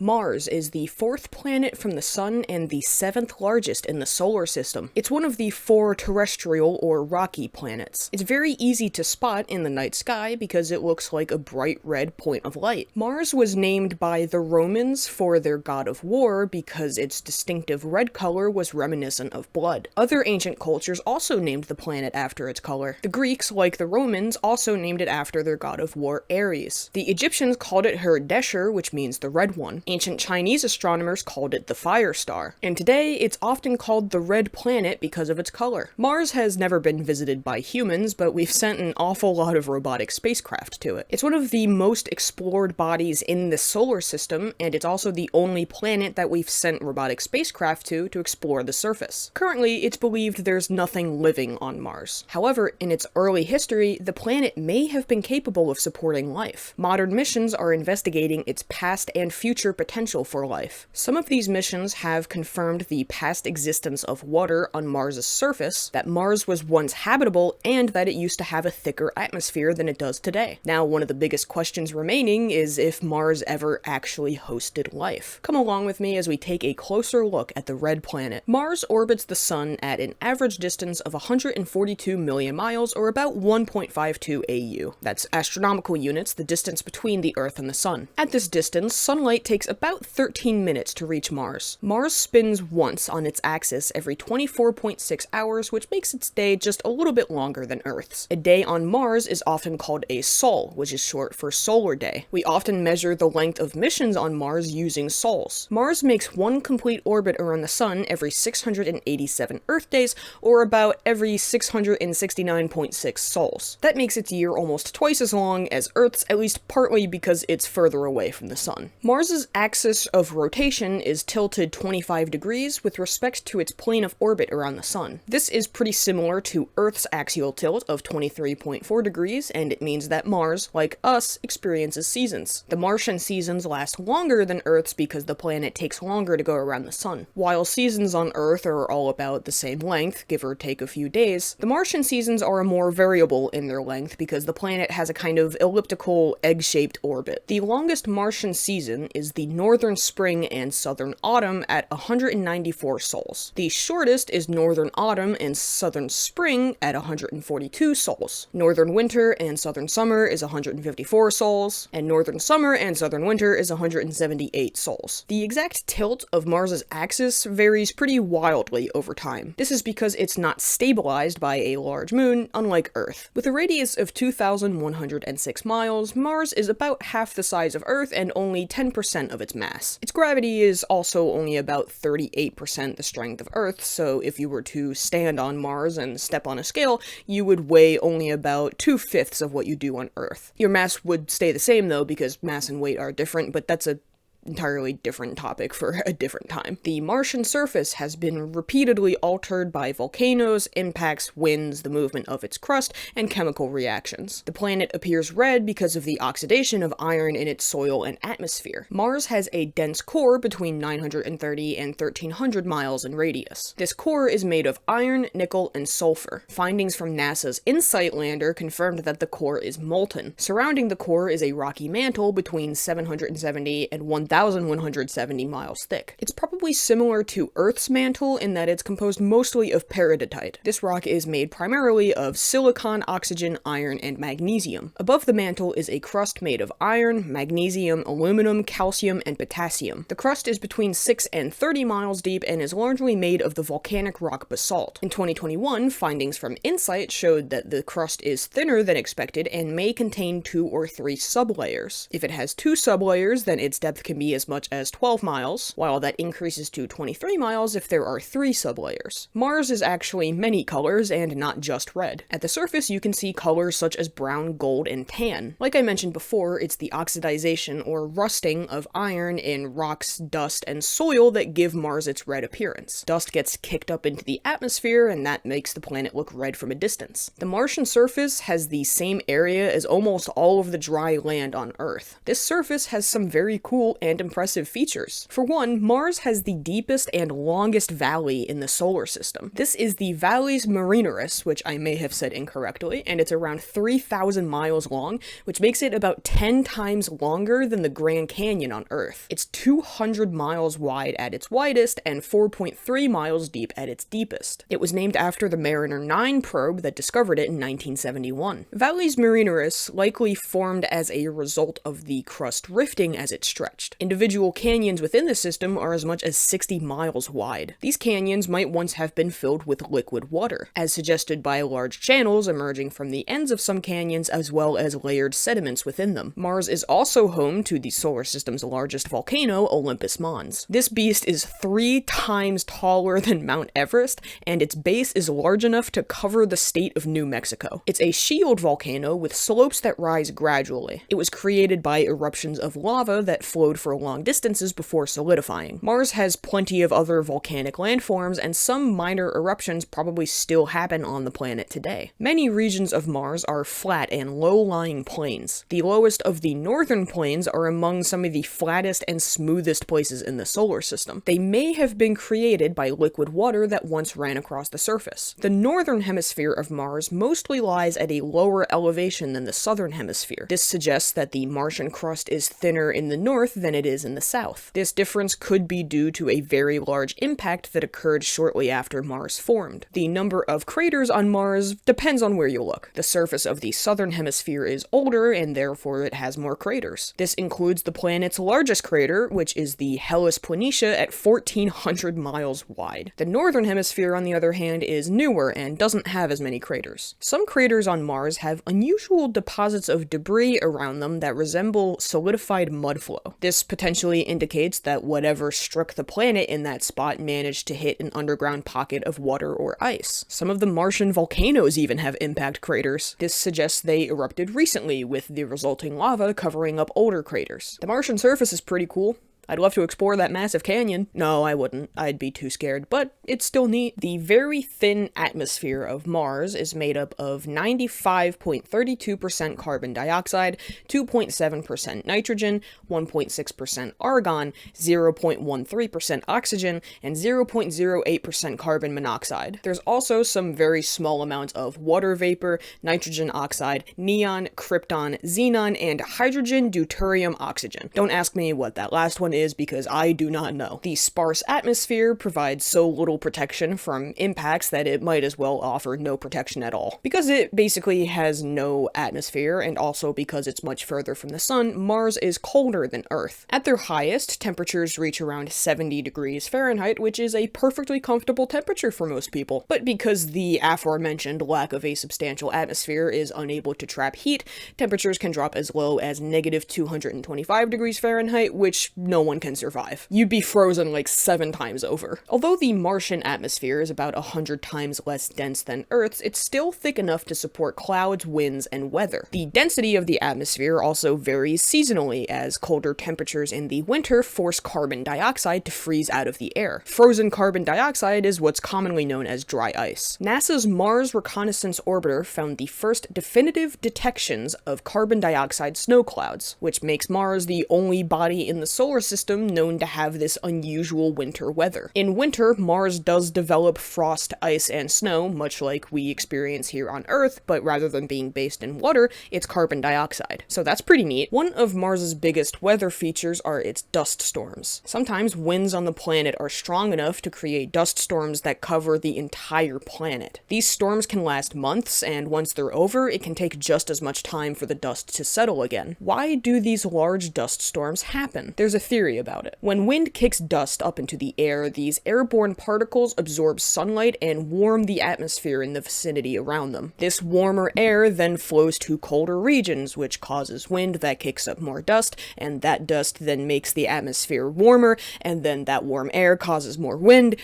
Mars is the fourth planet from the Sun and the seventh largest in the solar system. It's one of the four terrestrial or rocky planets. It's very easy to spot in the night sky because it looks like a bright red point of light. Mars was named by the Romans for their god of war because its distinctive red color was reminiscent of blood. Other ancient cultures also named the planet after its color. The Greeks, like the Romans, also named it after their god of war Ares. The Egyptians called it Her-Desher, which means the red one. Ancient Chinese astronomers called it the fire star, and today it's often called the red planet because of its color. Mars has never been visited by humans, but we've sent an awful lot of robotic spacecraft to it. It's one of the most explored bodies in the solar system, and it's also the only planet that we've sent robotic spacecraft to explore the surface. Currently, it's believed there's nothing living on Mars. However, in its early history, the planet may have been capable of supporting life. Modern missions are investigating its past and future potential for life. Some of these missions have confirmed the past existence of water on Mars's surface, that Mars was once habitable, and that it used to have a thicker atmosphere than it does today. Now, one of the biggest questions remaining is if Mars ever actually hosted life. Come along with me as we take a closer look at the red planet. Mars orbits the Sun at an average distance of 142 million miles, or about 1.52 AU. That's astronomical units, the distance between the Earth and the Sun. At this distance, sunlight takes about 13 minutes to reach Mars. Mars spins once on its axis every 24.6 hours, which makes its day just a little bit longer than Earth's. A day on Mars is often called a sol, which is short for solar day. We often measure the length of missions on Mars using sols. Mars makes one complete orbit around the Sun every 687 Earth days, or about every 669.6 sols. That makes its year almost twice as long as Earth's, at least partly because it's further away from the Sun. Mars's axis of rotation is tilted 25 degrees with respect to its plane of orbit around the Sun. This is pretty similar to Earth's axial tilt of 23.4 degrees, and it means that Mars, like us, experiences seasons. The Martian seasons last longer than Earth's because the planet takes longer to go around the Sun. While seasons on Earth are all about the same length, give or take a few days, the Martian seasons are more variable in their length because the planet has a kind of elliptical, egg-shaped orbit. The longest Martian season is the northern spring and southern autumn at 194 sols. The shortest is northern autumn and southern spring at 142 sols. Northern winter and southern summer is 154 sols, and northern summer and southern winter is 178 sols. The exact tilt of Mars's axis varies pretty wildly over time. This is because it's not stabilized by a large moon, unlike Earth. With a radius of 2,106 miles, Mars is about half the size of Earth and only 10% of its mass. Its gravity is also only about 38% the strength of Earth, so if you were to stand on Mars and step on a scale, you would weigh only about 2/5 of what you do on Earth. Your mass would stay the same though, because mass and weight are different, but that's a entirely different topic for a different time. The Martian surface has been repeatedly altered by volcanoes, impacts, winds, the movement of its crust, and chemical reactions. The planet appears red because of the oxidation of iron in its soil and atmosphere. Mars has a dense core between 930 and 1300 miles in radius. This core is made of iron, nickel, and sulfur. Findings from NASA's InSight lander confirmed that the core is molten. Surrounding the core is a rocky mantle between 770 and 1,170 miles thick. It's probably similar to Earth's mantle in that it's composed mostly of peridotite. This rock is made primarily of silicon, oxygen, iron, and magnesium. Above the mantle is a crust made of iron, magnesium, aluminum, calcium, and potassium. The crust is between 6 and 30 miles deep and is largely made of the volcanic rock basalt. In 2021, findings from InSight showed that the crust is thinner than expected and may contain 2 or 3 sublayers. If it has 2 sublayers, then its depth can be as much as 12 miles, while that increases to 23 miles if there are 3 sublayers. Mars is actually many colors and not just red. At the surface, you can see colors such as brown, gold, and tan. Like I mentioned before, it's the oxidization or rusting of iron in rocks, dust, and soil that give Mars its red appearance. Dust gets kicked up into the atmosphere, and that makes the planet look red from a distance. The Martian surface has the same area as almost all of the dry land on Earth. This surface has some very cool and impressive features. For one, Mars has the deepest and longest valley in the solar system. This is the Valles Marineris, which I may have said incorrectly, and it's around 3,000 miles long, which makes it about 10 times longer than the Grand Canyon on Earth. It's 200 miles wide at its widest and 4.3 miles deep at its deepest. It was named after the Mariner 9 probe that discovered it in 1971. Valles Marineris likely formed as a result of the crust rifting as it stretched. Individual canyons within the system are as much as 60 miles wide. These canyons might once have been filled with liquid water, as suggested by large channels emerging from the ends of some canyons as well as layered sediments within them. Mars is also home to the solar system's largest volcano, Olympus Mons. This beast is 3 times taller than Mount Everest, and its base is large enough to cover the state of New Mexico. It's a shield volcano with slopes that rise gradually. It was created by eruptions of lava that flowed for long distances before solidifying. Mars has plenty of other volcanic landforms, and some minor eruptions probably still happen on the planet today. Many regions of Mars are flat and low-lying plains. The lowest of the northern plains are among some of the flattest and smoothest places in the solar system. They may have been created by liquid water that once ran across the surface. The northern hemisphere of Mars mostly lies at a lower elevation than the southern hemisphere. This suggests that the Martian crust is thinner in the north than it is in the south. This difference could be due to a very large impact that occurred shortly after Mars formed. The number of craters on Mars depends on where you look. The surface of the southern hemisphere is older, and therefore it has more craters. This includes the planet's largest crater, which is the Hellas Planitia at 1,400 miles wide. The northern hemisphere, on the other hand, is newer and doesn't have as many craters. Some craters on Mars have unusual deposits of debris around them that resemble solidified mud flow. This potentially indicates that whatever struck the planet in that spot managed to hit an underground pocket of water or ice. Some of the Martian volcanoes even have impact craters. This suggests they erupted recently, with the resulting lava covering up older craters. The Martian surface is pretty cool. I'd love to explore that massive canyon. No, I wouldn't. I'd be too scared, but it's still neat. The very thin atmosphere of Mars is made up of 95.32% carbon dioxide, 2.7% nitrogen, 1.6% argon, 0.13% oxygen, and 0.08% carbon monoxide. There's also some very small amounts of water vapor, nitrogen oxide, neon, krypton, xenon, and hydrogen deuterium oxygen. Don't ask me what that last one is because I do not know. The sparse atmosphere provides so little protection from impacts that it might as well offer no protection at all. Because it basically has no atmosphere, and also because it's much further from the sun, Mars is colder than Earth. At their highest, temperatures reach around 70 degrees Fahrenheit, which is a perfectly comfortable temperature for most people. But because the aforementioned lack of a substantial atmosphere is unable to trap heat, temperatures can drop as low as negative 225 degrees Fahrenheit, which no one can survive. You'd be frozen like 7 times over. Although the Martian atmosphere is about 100 times less dense than Earth's, it's still thick enough to support clouds, winds, and weather. The density of the atmosphere also varies seasonally, as colder temperatures in the winter force carbon dioxide to freeze out of the air. Frozen carbon dioxide is what's commonly known as dry ice. NASA's Mars Reconnaissance Orbiter found the first definitive detections of carbon dioxide snow clouds, which makes Mars the only body in the solar system known to have this unusual winter weather. In winter, Mars does develop frost, ice, and snow, much like we experience here on Earth, but rather than being based in water, it's carbon dioxide. So that's pretty neat. One of Mars's biggest weather features are its dust storms. Sometimes winds on the planet are strong enough to create dust storms that cover the entire planet. These storms can last months, and once they're over, it can take just as much time for the dust to settle again. Why do these large dust storms happen? There's a theory about it. When wind kicks dust up into the air, these airborne particles absorb sunlight and warm the atmosphere in the vicinity around them. This warmer air then flows to colder regions, which causes wind that kicks up more dust, and that dust then makes the atmosphere warmer, and then that warm air causes more wind.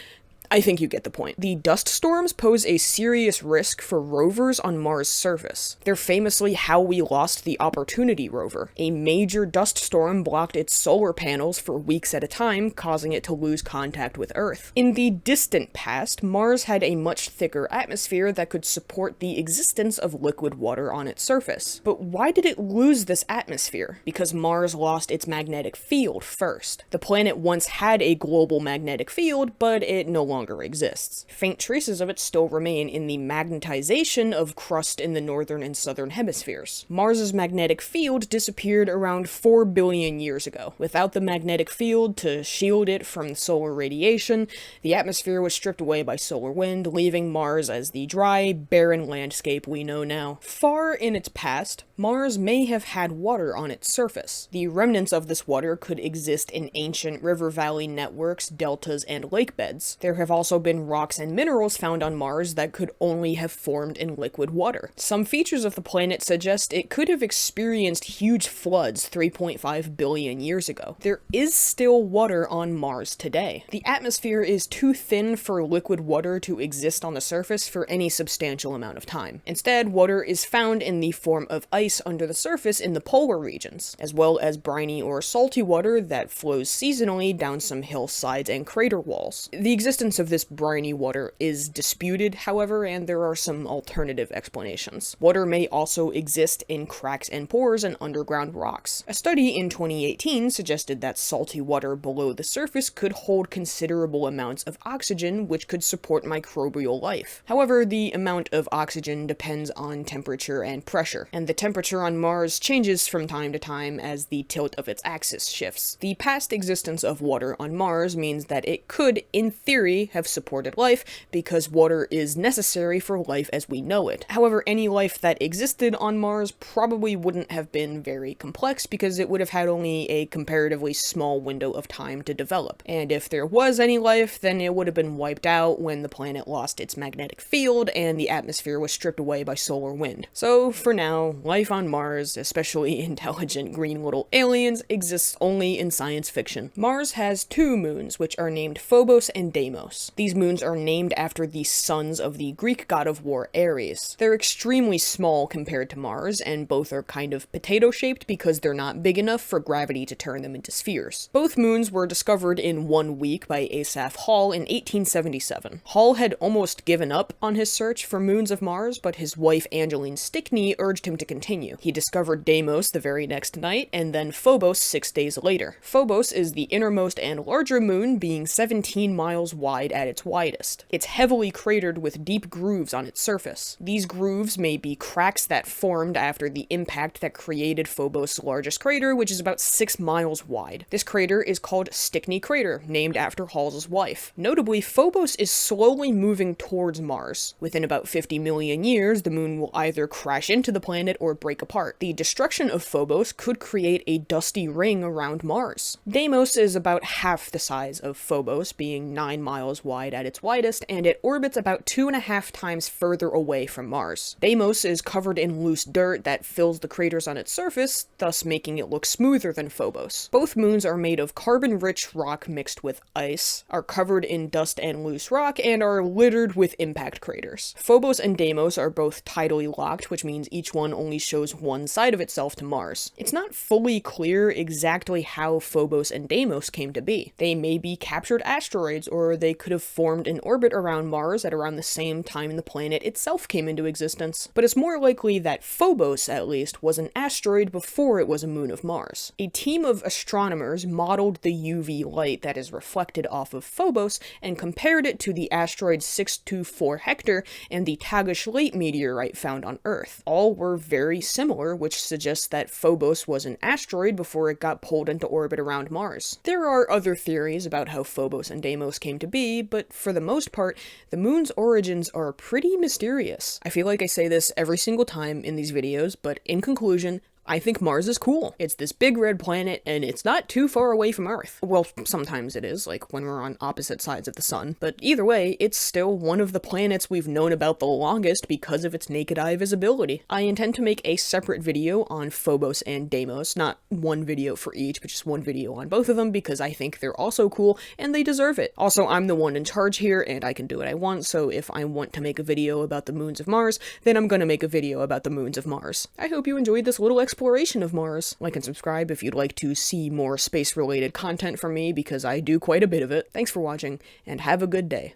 I think you get the point. The dust storms pose a serious risk for rovers on Mars' surface. They're famously how we lost the Opportunity rover. A major dust storm blocked its solar panels for weeks at a time, causing it to lose contact with Earth. In the distant past, Mars had a much thicker atmosphere that could support the existence of liquid water on its surface. But why did it lose this atmosphere? Because Mars lost its magnetic field first. The planet once had a global magnetic field, but it no longer exists. Faint traces of it still remain in the magnetization of crust in the northern and southern hemispheres. Mars's magnetic field disappeared around 4 billion years ago. Without the magnetic field to shield it from solar radiation, the atmosphere was stripped away by solar wind, leaving Mars as the dry, barren landscape we know now. Far in its past, Mars may have had water on its surface. The remnants of this water could exist in ancient river valley networks, deltas, and lake beds. There have also been rocks and minerals found on Mars that could only have formed in liquid water. Some features of the planet suggest it could have experienced huge floods 3.5 billion years ago. There is still water on Mars today. The atmosphere is too thin for liquid water to exist on the surface for any substantial amount of time. Instead, water is found in the form of ice under the surface in the polar regions, as well as briny or salty water that flows seasonally down some hillsides and crater walls. The existence of this briny water is disputed, however, and there are some alternative explanations. Water may also exist in cracks and pores and underground rocks. A study in 2018 suggested that salty water below the surface could hold considerable amounts of oxygen, which could support microbial life. However, the amount of oxygen depends on temperature and pressure, and the temperature on Mars changes from time to time as the tilt of its axis shifts. The past existence of water on Mars means that it could, in theory, have supported life, because water is necessary for life as we know it. However, any life that existed on Mars probably wouldn't have been very complex, because it would have had only a comparatively small window of time to develop. And if there was any life, then it would have been wiped out when the planet lost its magnetic field and the atmosphere was stripped away by solar wind. So, for now, life on Mars, especially intelligent green little aliens, exists only in science fiction. Mars has 2 moons, which are named Phobos and Deimos. These moons are named after the sons of the Greek god of war Ares. They're extremely small compared to Mars, and both are kind of potato-shaped because they're not big enough for gravity to turn them into spheres. Both moons were discovered in 1 week by Asaph Hall in 1877. Hall had almost given up on his search for moons of Mars, but his wife Angeline Stickney urged him to continue. He discovered Deimos the very next night, and then Phobos 6 days later. Phobos is the innermost and larger moon, being 17 miles wide at its widest. It's heavily cratered with deep grooves on its surface. These grooves may be cracks that formed after the impact that created Phobos' largest crater, which is about 6 miles wide. This crater is called Stickney Crater, named after Hall's wife. Notably, Phobos is slowly moving towards Mars. Within about 50 million years, the moon will either crash into the planet or break apart. The destruction of Phobos could create a dusty ring around Mars. Deimos is about half the size of Phobos, being 9 miles wide at its widest, and it orbits about 2.5 times further away from Mars. Deimos is covered in loose dirt that fills the craters on its surface, thus making it look smoother than Phobos. Both moons are made of carbon-rich rock mixed with ice, are covered in dust and loose rock, and are littered with impact craters. Phobos and Deimos are both tidally locked, which means each one only shows one side of itself to Mars. It's not fully clear exactly how Phobos and Deimos came to be. They may be captured asteroids, or they could have formed in orbit around Mars at around the same time the planet itself came into existence. But it's more likely that Phobos, at least, was an asteroid before it was a moon of Mars. A team of astronomers modeled the UV light that is reflected off of Phobos and compared it to the asteroid 624 Hector and the Tagish Lake meteorite found on Earth. All were very similar, which suggests that Phobos was an asteroid before it got pulled into orbit around Mars. There are other theories about how Phobos and Deimos came to be, but for the most part, the moon's origins are pretty mysterious. I feel like I say this every single time in these videos, but in conclusion, I think Mars is cool. It's this big red planet, and it's not too far away from Earth. Well, sometimes it is, like when we're on opposite sides of the sun. But either way, it's still one of the planets we've known about the longest because of its naked eye visibility. I intend to make a separate video on Phobos and Deimos, not one video for each, but just one video on both of them because I think they're also cool and they deserve it. Also, I'm the one in charge here and I can do what I want, so if I want to make a video about the moons of Mars, then I'm gonna make a video about the moons of Mars. I hope you enjoyed this little exploration of Mars. Like and subscribe if you'd like to see more space-related content from me because I do quite a bit of it. Thanks for watching, and have a good day.